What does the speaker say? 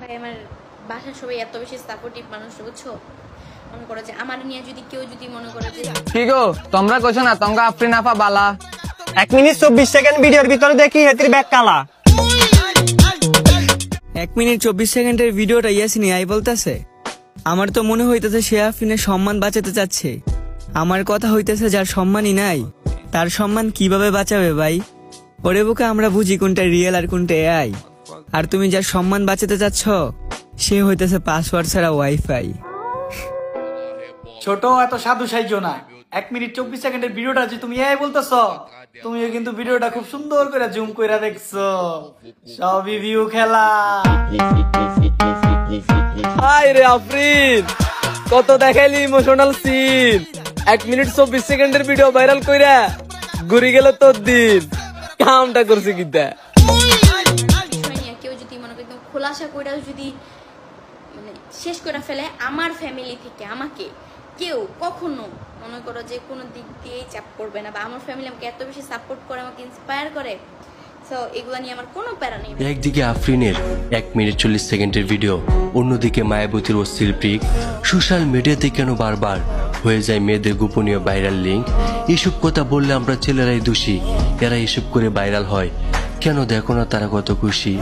ভাই আমার বাসার সবাই এত বেশি সাপোর্টিভ মানুষ, বুঝছো? মনে করো যে আমার নিয়ে যদি কেউ যদি মনে করে যে কি গো তোমরা কইছো না তোমরা আফরিন আপা বালা। 1 মিনিট 24 সেকেন্ড ভিডিওর ভিতরে দেখি হেতির ব্যাক কালা। 1 মিনিট 24 সেকেন্ডের ভিডিওটা ইয়াসিন আই বলতেছে। আমার তো মনে হইতেছে সে আফরিনের সম্মান বাঁচাতে চাচ্ছে। আমার কথা হইতেছে যার সম্মানই নাই তার সম্মান কিভাবে বাঁচাবে ভাই? ওরে বুকে আমরা বুঝি কোনটা রিয়েল আর কোনটা এআই। আর তুমি যার সম্মান বাঁচাতে চাচ্ছ সে হইতেছে পাসওয়ার্ড ছাড়া ওয়াইফাই। ছোট এত সাধু সাইজো না। 1 মিনিট 24 সেকেন্ডের ভিডিওটা যে তুমি এই বলতেছ, তুমিও কিন্তু ভিডিওটা খুব সুন্দর করে জুম করে দেখছো। সবই ভিউ খেলা। হাই রে আফরিন, কত দেখাইলি ইমোশনাল সিন। 1 মিনিট 24 সেকেন্ডের ভিডিও ভাইরাল কইরা ঘুরি গেল তোর দিন। কামটা করছে কিতা? বিষয় নিয়ে কেউ যদি মনে করে খোলাসা করে যদি মানে শেষ করে ফেলে, আমার ফ্যামিলি থেকে আমাকে কেউ কখনো মনে করো যে কোনো দিক দিয়েই চাপ করবে না, বা আমার ফ্যামিলি আমাকে এত বেশি সাপোর্ট করে, আমাকে ইন্সপায়ার করে। সো এগুলো নিয়ে আমার কোনো প্যারা নেই। একদিকে আফরিনের 1 মিনিট 40 সেকেন্ডের ভিডিও, অন্যদিকে মায়াবতীর অস্থির পিক। সোশ্যাল মিডিয়াতে কেন বারবার হয়ে যায় মেয়েদের গোপনীয় ভাইরাল লিঙ্ক? এসব কথা বললে আমরা ছেলেরাই দোষী, এরা এসব করে ভাইরাল হয় কেন? দেখো না তারা কত খুশি।